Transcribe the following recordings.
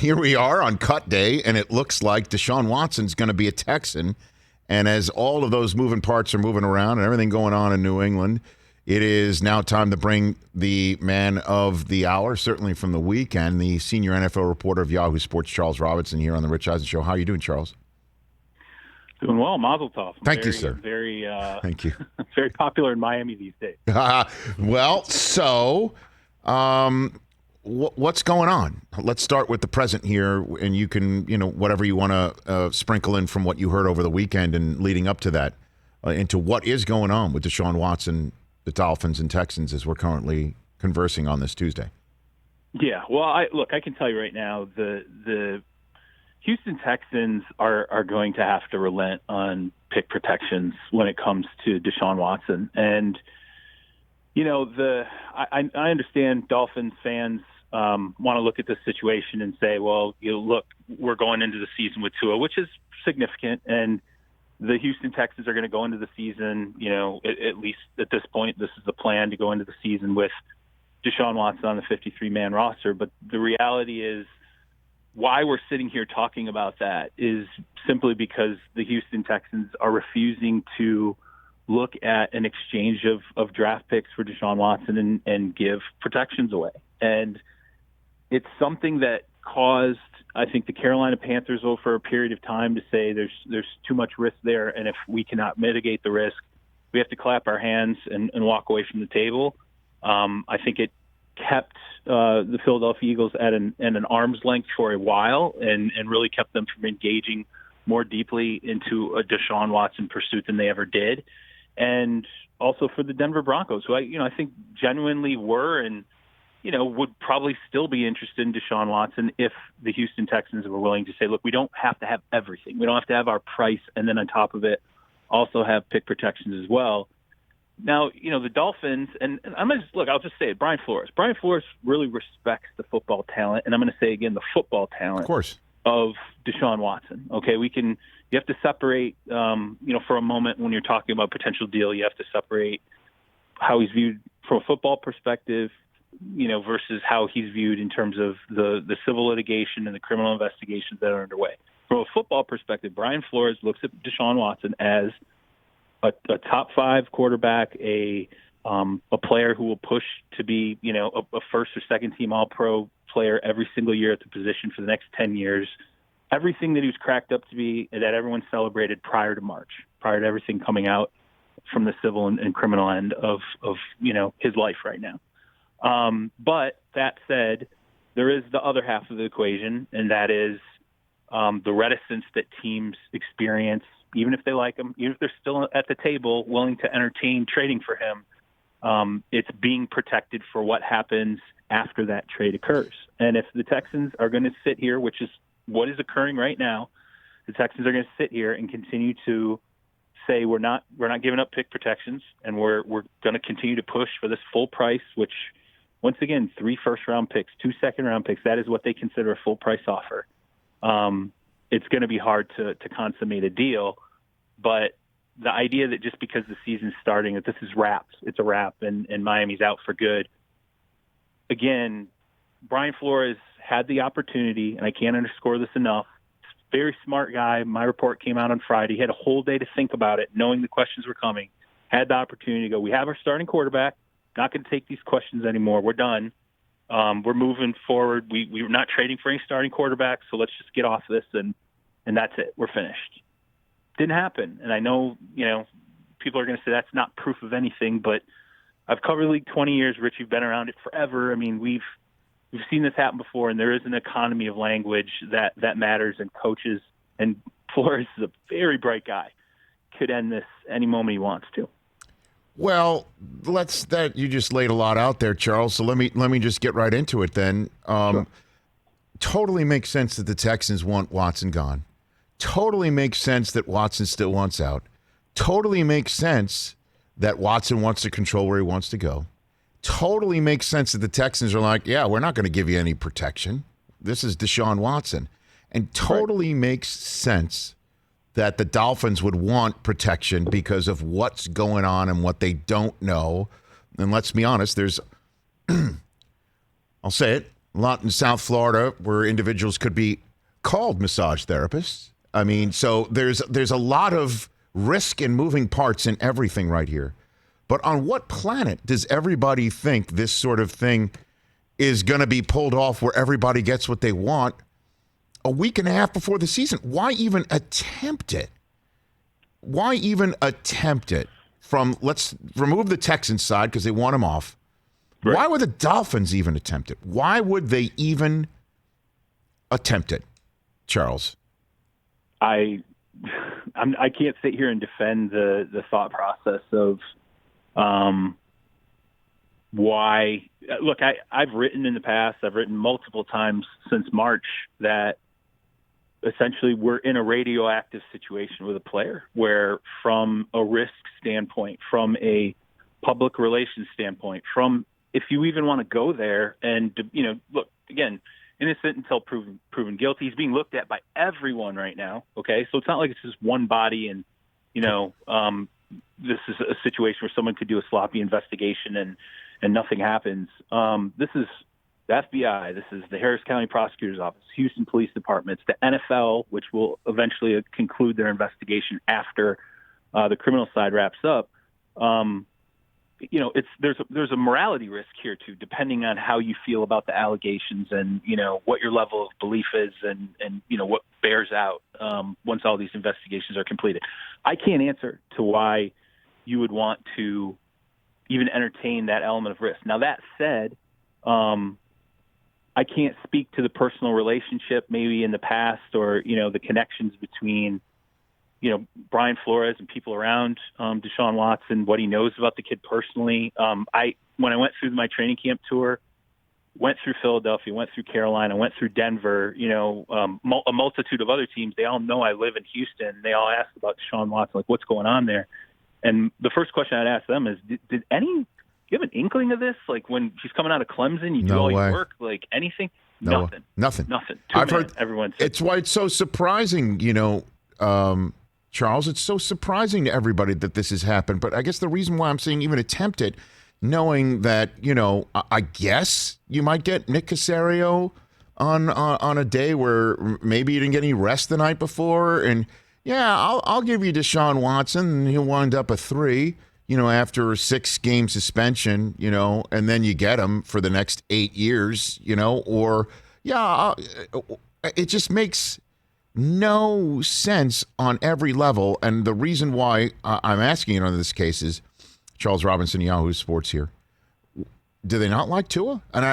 here we are on cut day, and it looks like Deshaun Watson's going to be a Texan. And as all of those moving parts are moving around and everything going on in New England, it is now time to bring the man of the hour, certainly from the weekend, the senior NFL reporter of Yahoo Sports, Charles Robinson, here on the Rich Eisen Show. How are you doing, Charles? Doing well, Mazel Tov. Thank you, sir. Thank you. Very popular in Miami these days. Well, so what's going on? Let's start with the present here, and you can, whatever you want to sprinkle in from what you heard over the weekend and leading up to that, into what is going on with Deshaun Watson, the Dolphins and Texans, as we're currently conversing on this Tuesday. Yeah, well, I can tell you right now, the Houston Texans are going to have to relent on pick protections when it comes to Deshaun Watson. And, I understand Dolphins fans want to look at this situation and say, well, look, we're going into the season with Tua, which is significant. And the Houston Texans are going to go into the season, at least at this point, this is the plan to go into the season with Deshaun Watson on the 53-man roster. But the reality is, why we're sitting here talking about that is simply because the Houston Texans are refusing to look at an exchange of draft picks for Deshaun Watson and give protections away. And it's something that caused, I think, the Carolina Panthers for a period of time to say there's too much risk there, and if we cannot mitigate the risk, we have to clap our hands and walk away from the table. I think it kept the Philadelphia Eagles at an arm's length for a while and really kept them from engaging more deeply into a Deshaun Watson pursuit than they ever did. And also for the Denver Broncos, who I think genuinely were and would probably still be interested in Deshaun Watson if the Houston Texans were willing to say, look, we don't have to have everything. We don't have to have our price and then on top of it also have pick protections as well. Now, the Dolphins, and I'll just say it, Brian Flores. Brian Flores really respects the football talent, and I'm going to say again, the football talent of course, of Deshaun Watson. Okay, you have to separate, for a moment when you're talking about potential deal, you have to separate how he's viewed from a football perspective, versus how he's viewed in terms of the civil litigation and the criminal investigations that are underway. From a football perspective, Brian Flores looks at Deshaun Watson as a top 5 quarterback, a player who will push to be, a first or second team All-Pro player every single year at the position for the next 10 years. Everything that he was cracked up to be, that everyone celebrated prior to March, prior to everything coming out from the civil and criminal end of his life right now. But that said, there is the other half of the equation, and that is the reticence that teams experience, even if they like him, even if they're still at the table willing to entertain trading for him. It's being protected for what happens after that trade occurs. And if the Texans are going to sit here, which is what is occurring right now, the Texans are going to sit here and continue to say we're not giving up pick protections, and we're going to continue to push for this full price, which once again, 3 first-round picks, 2 second-round picks, that is what they consider a full-price offer. It's going to be hard to consummate a deal, but the idea that just because the season's starting, that this is wrapped, it's a wrap, and Miami's out for good. Again, Brian Flores had the opportunity, and I can't underscore this enough. Very smart guy. My report came out on Friday. He had a whole day to think about it, knowing the questions were coming. Had the opportunity to go, we have our starting quarterback. Not going to take these questions anymore. We're done. We're moving forward. We're not trading for any starting quarterback, so let's just get off this, and that's it. We're finished. Didn't happen. And I know, people are going to say that's not proof of anything, but I've covered the league 20 years. Rich, you've been around it forever. I mean, we've seen this happen before, and there is an economy of language that matters, and coaches, and Flores is a very bright guy, could end this any moment he wants to. Well, you just laid a lot out there, Charles. So let me just get right into it then. Sure. Totally makes sense that the Texans want Watson gone. Totally makes sense that Watson still wants out. Totally makes sense that Watson wants to control where he wants to go. Totally makes sense that the Texans are like, yeah, we're not going to give you any protection. This is Deshaun Watson. And totally makes sense that the Dolphins would want protection because of what's going on and what they don't know. And let's be honest, I'll say it, A lot in South Florida where individuals could be called massage therapists. I mean, so there's a lot of risk and moving parts in everything right here. But on what planet does everybody think this sort of thing is going to be pulled off where everybody gets what they want a week and a half before the season? Why even attempt it? Why even attempt it? Let's remove the Texans side because they want him off. Right. Why would the Dolphins even attempt it? Why would they even attempt it, Charles? I can't sit here and defend the thought process of why. Look, I've written in the past, I've written multiple times since March that essentially we're in a radioactive situation with a player where from a risk standpoint, from a public relations standpoint, from if you even want to go there and, look, again, innocent until proven guilty. He's being looked at by everyone right now. Okay. So it's not like it's just one body and, this is a situation where someone could do a sloppy investigation and nothing happens. This is the FBI. This is the Harris County Prosecutor's Office, Houston Police Departments, the NFL, which will eventually conclude their investigation after the criminal side wraps up. There's a morality risk here too, depending on how you feel about the allegations and what your level of belief is and what bears out once all these investigations are completed. I can't answer to why you would want to even entertain that element of risk. Now that said, I can't speak to the personal relationship maybe in the past or the connections between Brian Flores and people around Deshaun Watson, what he knows about the kid personally. When I went through my training camp tour, went through Philadelphia, went through Carolina, went through Denver, a multitude of other teams. They all know I live in Houston. They all ask about Deshaun Watson, like what's going on there. And the first question I'd ask them is, did you have an inkling of this? Like when she's coming out of Clemson, you do all your work, like anything? No, nothing. I've heard everyone. It's why it's so surprising, Charles, it's so surprising to everybody that this has happened. But I guess the reason why I'm saying even attempt it, knowing that, I guess you might get Nick Caserio on a day where maybe you didn't get any rest the night before. And, yeah, I'll give you Deshaun Watson, and he'll wind up a 3, after a 6-game suspension, and then you get him for the next 8 years, or, it just makes no sense on every level. And the reason why I'm asking it on this case is Charles Robinson, Yahoo Sports here. Do they not like Tua? And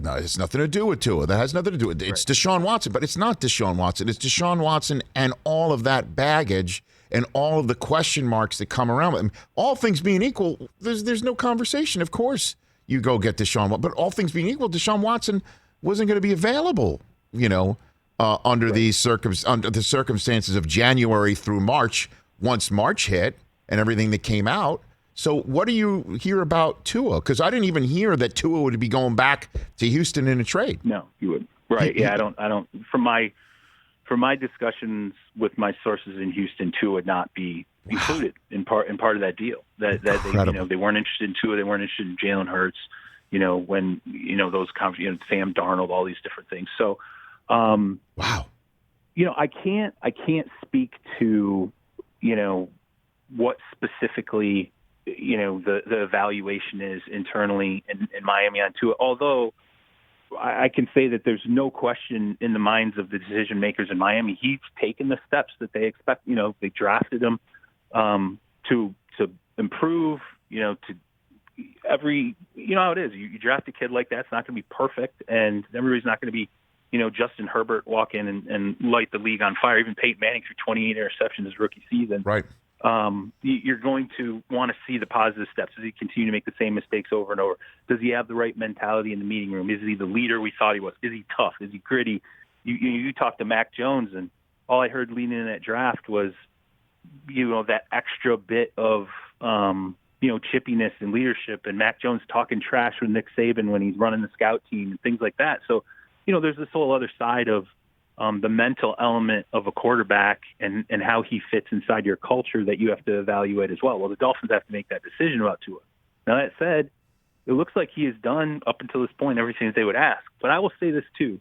no, it has nothing to do with Tua. That has nothing to do with it. It's Deshaun Watson, but it's not Deshaun Watson. It's Deshaun Watson and all of that baggage and all of the question marks that come around with him. All things being equal, there's no conversation. Of course, you go get Deshaun Watson. But all things being equal, Deshaun Watson wasn't going to be available, under the circumstances of January through March, once March hit and everything that came out. So what do you hear about Tua? Because I didn't even hear that Tua would be going back to Houston in a trade. No, you would. Right. Yeah, I don't. From my discussions with my sources in Houston, Tua would not be included in part of that deal. That they weren't interested in Tua. They weren't interested in Jalen Hurts. When those Sam Darnold, all these different things. So. Wow. I can't speak to, what specifically, the evaluation is internally in Miami on Tua. Although I can say that there's no question in the minds of the decision makers in Miami. He's taken the steps that they expect. They drafted him to improve. To every how it is. You draft a kid like that, it's not going to be perfect, and everybody's not going to be. Justin Herbert walk in and light the league on fire. Even Peyton Manning threw 28 interceptions his rookie season. Right. You're going to want to see the positive steps. Does he continue to make the same mistakes over and over? Does he have the right mentality in the meeting room? Is he the leader we thought he was? Is he tough? Is he gritty? You talk to Mac Jones, and all I heard leading in that draft was, that extra bit of, chippiness and leadership, and Mac Jones talking trash with Nick Saban when he's running the scout team and things like that. So, there's this whole other side of the mental element of a quarterback and how he fits inside your culture that you have to evaluate as well. Well, the Dolphins have to make that decision about Tua. Now, that said, it looks like he has done up until this point everything that they would ask. But I will say this too.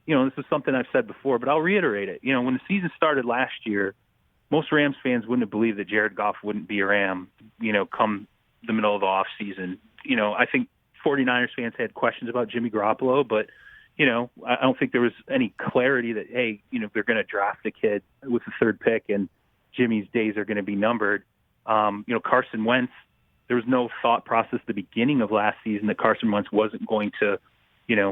This is something I've said before, but I'll reiterate it. When the season started last year, most Rams fans wouldn't have believed that Jared Goff wouldn't be a Ram, come the middle of the offseason. I think 49ers fans had questions about Jimmy Garoppolo, but, I don't think there was any clarity that, hey, they're going to draft a kid with the third pick and Jimmy's days are going to be numbered. Carson Wentz, there was no thought process at the beginning of last season that Carson Wentz wasn't going to,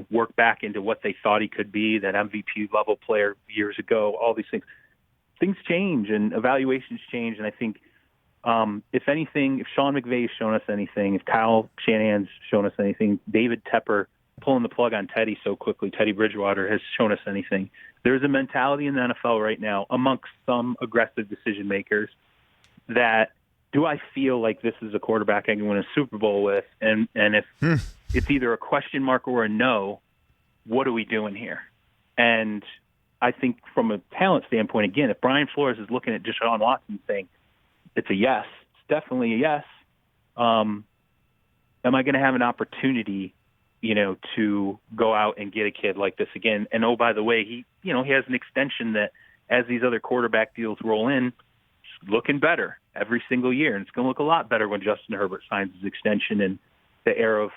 work back into what they thought he could be, that MVP level player years ago, all these things. Things change and evaluations change. And I think, if anything, if Sean McVay's shown us anything, if Kyle Shanahan's shown us anything, David Tepper pulling the plug on Teddy so quickly, Teddy Bridgewater has shown us anything. There's a mentality in the NFL right now amongst some aggressive decision makers that, do I feel like this is a quarterback I can win a Super Bowl with? And if it's either a question mark or a no, what are we doing here? And I think from a talent standpoint, again, if Brian Flores is looking at Deshaun Watson saying it's a yes, it's definitely a yes, am I going to have an opportunity, to go out and get a kid like this again? And, oh, by the way, he has an extension that as these other quarterback deals roll in, it's looking better every single year. And it's going to look a lot better when Justin Herbert signs his extension and the era of,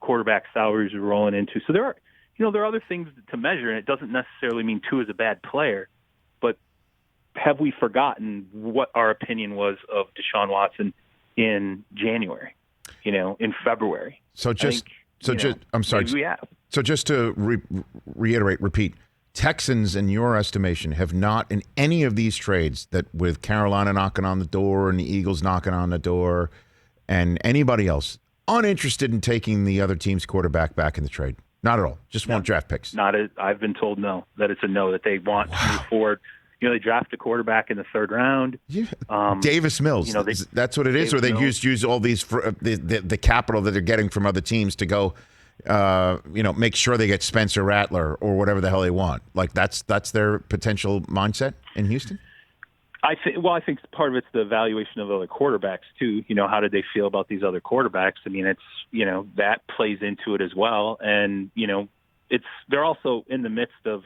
quarterback salaries are rolling into. So there are other things to measure, and it doesn't necessarily mean Tua is a bad player, but have we forgotten what our opinion was of Deshaun Watson in January, in February? I'm sorry. We have. So just to repeat, Texans, in your estimation, have not in any of these trades, that with Carolina knocking on the door and the Eagles knocking on the door and anybody else, uninterested in taking the other team's quarterback back in the trade. Not at all. Just want draft picks. I've been told no, that it's a no, that they want to move forward. They draft a quarterback in the third round. Yeah. Davis Mills. That's what it is. Or they use all these the capital that they're getting from other teams to go, make sure they get Spencer Rattler or whatever the hell they want. Like that's their potential mindset in Houston. I think part of it's the evaluation of other quarterbacks too. How did they feel about these other quarterbacks? I mean, it's that plays into it as well. And they're also in the midst of,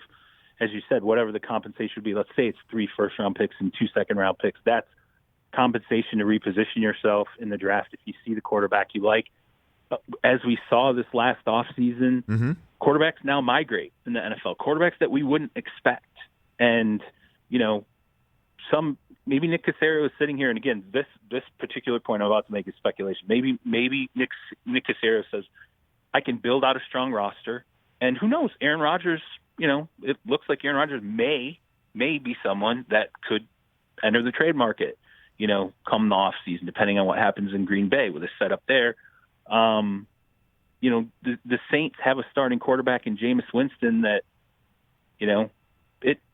as you said, whatever the compensation would be. Let's say it's 3 first-round picks and 2 second-round picks. That's compensation to reposition yourself in the draft if you see the quarterback you like. As we saw this last offseason, quarterbacks now migrate in the NFL. Quarterbacks that we wouldn't expect. And, maybe Nick Caserio is sitting here, and again, this particular point I'm about to make is speculation. Maybe Nick Caserio says, I can build out a strong roster, and who knows, Aaron Rodgers, it looks like Aaron Rodgers may be someone that could enter the trade market, come the off season, depending on what happens in Green Bay with a setup there. The Saints have a starting quarterback in Jameis Winston that,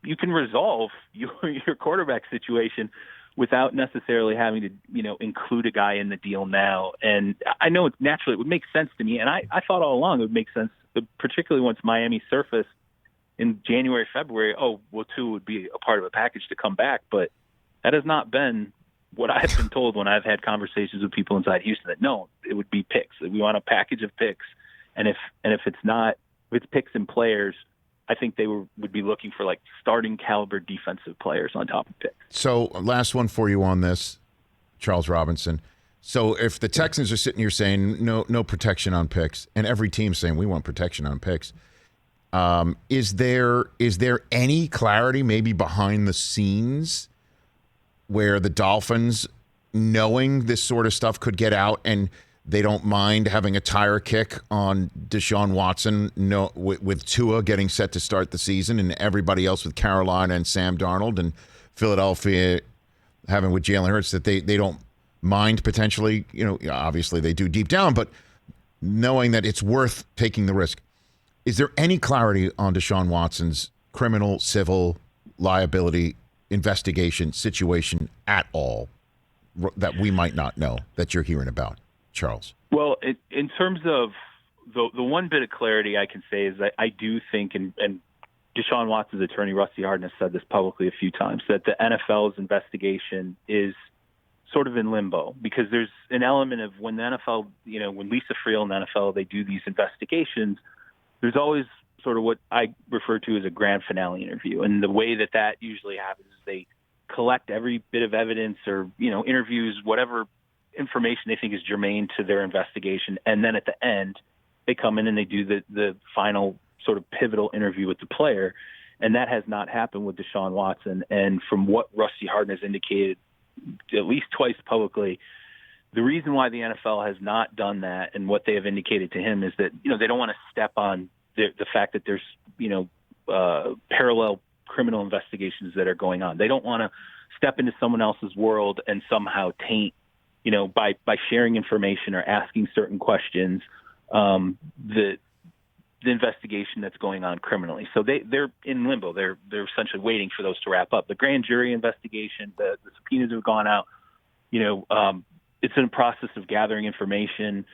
you can resolve your quarterback situation without necessarily having to, include a guy in the deal now. And I know it would make sense to me. And I thought all along it would make sense, particularly once Miami surfaced in January, February. Tua would be a part of a package to come back. But that has not been what I've been told when I've had conversations with people inside Houston, that no, it would be picks. We want a package of picks. And if it's picks and players, I think they would be looking for like starting caliber defensive players on top of picks. So last one for you on this, Charles Robinson. So if the Texans are sitting here saying no protection on picks, and every team saying we want protection on picks, is there any clarity maybe behind the scenes where the Dolphins, knowing this sort of stuff could get out, and they don't mind having a tire kick on Deshaun Watson with Tua getting set to start the season, and everybody else with Carolina and Sam Darnold, and Philadelphia having with Jalen Hurts, that they don't mind potentially, obviously they do deep down, but knowing that it's worth taking the risk. Is there any clarity on Deshaun Watson's criminal, civil liability investigation situation at all that we might not know, that you're hearing about, Charles? Well, in terms of the one bit of clarity I can say is that I do think, and Deshaun Watson's attorney, Rusty Hardin, has said this publicly a few times, that the NFL's investigation is sort of in limbo because there's an element of when the NFL, when Lisa Friel and the NFL, they do these investigations, there's always sort of what I refer to as a grand finale interview. And the way that usually happens is they collect every bit of evidence or, interviews, whatever information they think is germane to their investigation. And then at the end, they come in and they do the final sort of pivotal interview with the player. And that has not happened with Deshaun Watson. And from what Rusty Hardin has indicated at least twice publicly, the reason why the NFL has not done that and what they have indicated to him is that, they don't want to step on the fact that there's, parallel criminal investigations that are going on. They don't want to step into someone else's world and somehow taint, by sharing information or asking certain questions, the investigation that's going on criminally. So they're in limbo. They're essentially waiting for those to wrap up. The grand jury investigation, the subpoenas have gone out. It's in the process of gathering information.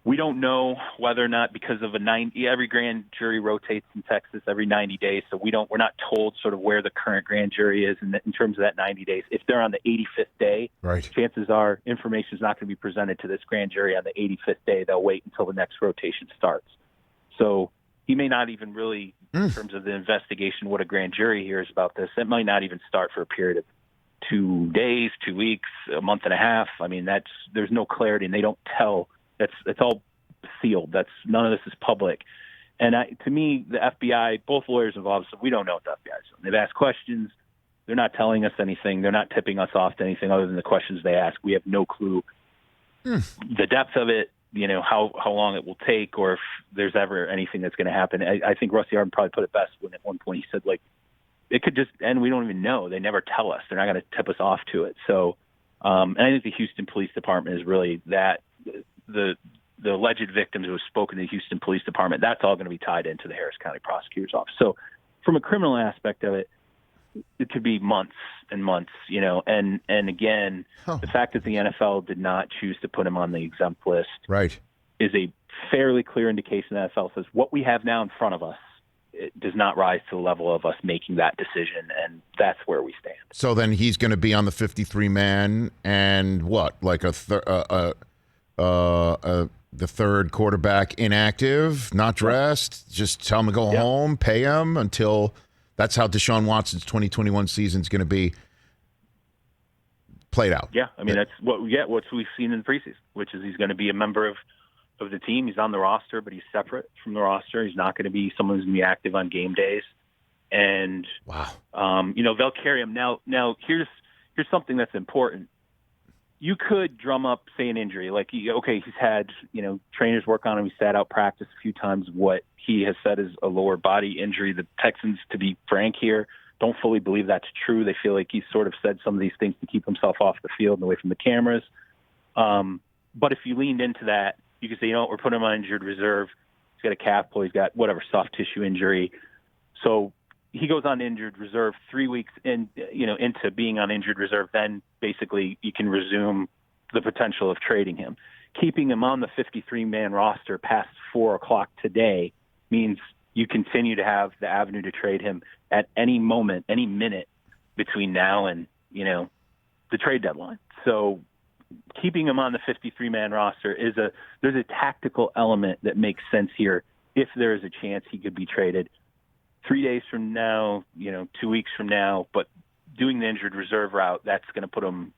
We don't know whether or not because of every grand jury rotates in Texas every 90 days. So we're not told sort of where the current grand jury is in terms of that 90 days. If they're on the 85th day, right, chances are information is not going to be presented to this grand jury on the 85th day. They'll wait until the next rotation starts. So he may not even really, in terms of the investigation, what a grand jury hears about this, it might not even start for a period of 2 days, 2 weeks, a month and a half. I mean, there's no clarity, and they don't tell. It's all sealed. None of this is public. And to me, the FBI, both lawyers involved, said we don't know what the FBI is doing. They've asked questions. They're not telling us anything. They're not tipping us off to anything other than the questions they ask. We have no clue the depth of it, how long it will take, or if there's ever anything that's going to happen. I think Rusty Hardin probably put it best when at one point he said, it could just end. We don't even know. They never tell us. They're not going to tip us off to it. So, and I think the Houston Police Department is really that the alleged victims who have spoken to the Houston Police Department, that's all going to be tied into the Harris County Prosecutor's Office. So from a criminal aspect of it, it could be months and months, and again, the fact that the NFL did not choose to put him on the exempt list right, is a fairly clear indication that the NFL says what we have now in front of us, it does not rise to the level of us making that decision, and that's where we stand. So then he's going to be on the 53-man and what, like the third quarterback inactive, not dressed, just tell him to go home, pay him until that's how Deshaun Watson's 2021 season is going to be played out. Yeah, I mean, that's what we've seen in the preseason, which is he's going to be a member of the team. He's on the roster, but he's separate from the roster. He's not going to be someone who's going to be active on game days. And, they'll carry him. Now here's something that's important. You could drum up, say, an injury. He's had, trainers work on him. He sat out practice a few times. What he has said is a lower body injury. The Texans, to be frank here, don't fully believe that's true. They feel like he's sort of said some of these things to keep himself off the field and away from the cameras. But if you leaned into that, you could say, we're putting him on injured reserve. He's got a calf pull. He's got whatever soft tissue injury. So he goes on injured reserve 3 weeks into being on injured reserve. Then basically you can resume the potential of trading him. Keeping him on the 53-man roster past 4:00 today means you continue to have the avenue to trade him at any moment, any minute between now and, the trade deadline. So keeping him on the 53-man roster there's a tactical element that makes sense here. If there is a chance he could be traded 3 days from now, 2 weeks from now, but doing the injured reserve route, that's going to put him,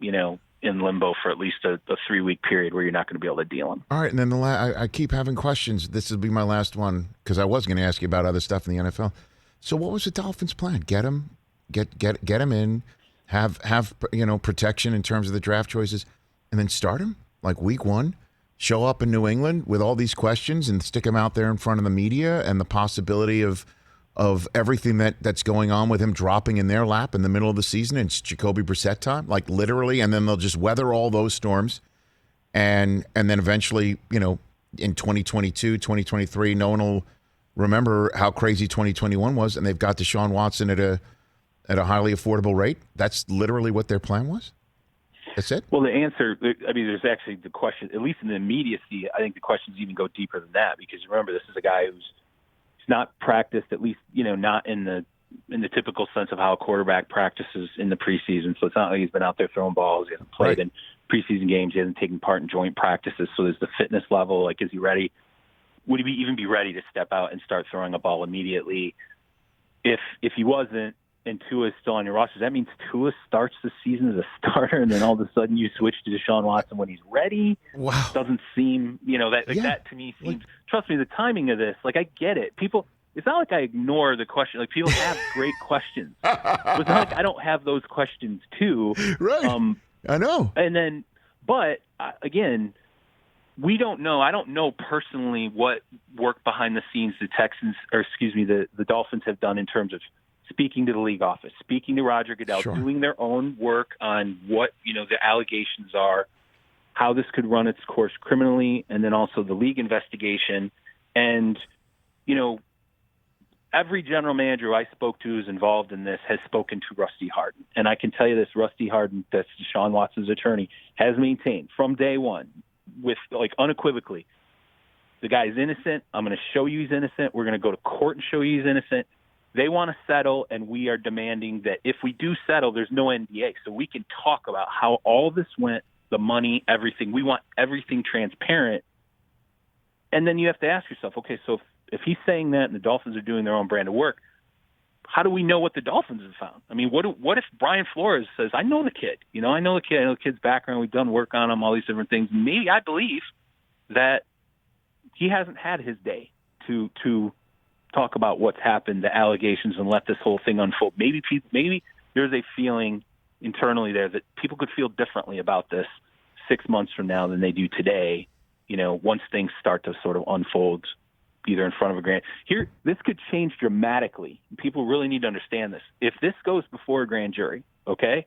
in limbo for at least a 3-week period where you're not going to be able to deal him. All right, and then I keep having questions. This will be my last one because I was going to ask you about other stuff in the NFL. So what was the Dolphins' plan? Get him in, have protection in terms of the draft choices, and then start him like week one. Show up in New England with all these questions and stick him out there in front of the media and the possibility of everything that's going on with him dropping in their lap in the middle of the season. It's Jacoby Brissett time, like literally, and then they'll just weather all those storms. And then eventually, in 2022, 2023, no one will remember how crazy 2021 was, and they've got Deshaun Watson at a highly affordable rate. That's literally what their plan was? That's it? Well, the answer, there's actually the question, at least in the immediacy, I think the questions even go deeper than that because remember, this is a guy who's not practiced, at least, not in the in the typical sense of how a quarterback practices in the preseason. So it's not like he's been out there throwing balls. He hasn't played in preseason games. He hasn't taken part in joint practices. So there's the fitness level. Like, is he ready? Would he even be ready to step out and start throwing a ball immediately? If he wasn't, and Tua is still on your roster, that means Tua starts the season as a starter, and then all of a sudden you switch to Deshaun Watson when he's ready. Wow. Doesn't seem, that to me seems, trust me, the timing of this, like, I get it. People, it's not like I ignore the question. Like, people have great questions. It's not like I don't have those questions too. Right. I know. And then, but again, we don't know. I don't know personally what work behind the scenes the Dolphins have done in terms of speaking to the league office, speaking to Roger Goodell, doing their own work on what, the allegations are, how this could run its course criminally, and then also the league investigation. And, every general manager I spoke to who's involved in this has spoken to Rusty Hardin. And I can tell you this, Rusty Hardin, that's Deshaun Watson's attorney, has maintained from day one with, like, unequivocally, the guy's innocent. I'm going to show you he's innocent. We're going to go to court and show you he's innocent. They want to settle, and we are demanding that if we do settle, there's no NDA. So we can talk about how all this went, the money, everything. We want everything transparent. And then you have to ask yourself, okay, so if he's saying that and the Dolphins are doing their own brand of work, how do we know what the Dolphins have found? I mean, what if Brian Flores says, I know the kid. I know the kid's background. We've done work on him, all these different things. Maybe I believe that he hasn't had his day to talk about what's happened, the allegations, and let this whole thing unfold. Maybe there's a feeling internally there that people could feel differently about this 6 months from now than they do today, once things start to sort of unfold either in front of a grand. Here, this could change dramatically. People really need to understand this. If this goes before a grand jury, okay,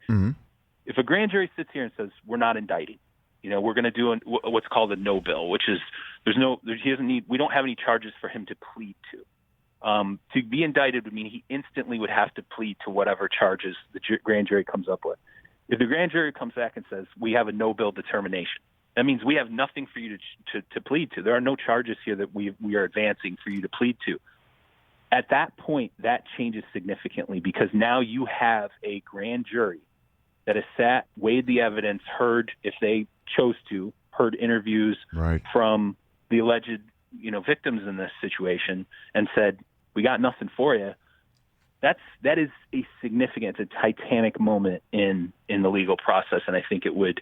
if a grand jury sits here and says, we're not indicting, we're going to do what's called a no bill, which is we don't have any charges for him to plead to. To be indicted would mean he instantly would have to plead to whatever charges the grand jury comes up with. If the grand jury comes back and says, we have a no bill determination, that means we have nothing for you to plead to. There are no charges here that we are advancing for you to plead to. At that point, that changes significantly because now you have a grand jury that has sat, weighed the evidence, heard, if they chose to, heard interviews from the alleged victims in this situation and said, we got nothing for you. That is a significant, a titanic moment in the legal process, and I think it would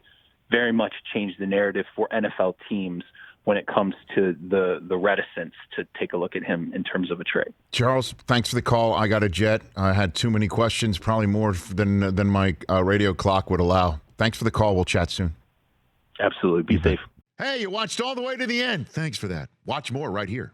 very much change the narrative for NFL teams when it comes to the reticence to take a look at him in terms of a trade. Charles, thanks for the call. I got a jet. I had too many questions, probably more than my radio clock would allow. Thanks for the call. We'll chat soon. Absolutely. Be safe. Hey, you watched all the way to the end. Thanks for that. Watch more right here.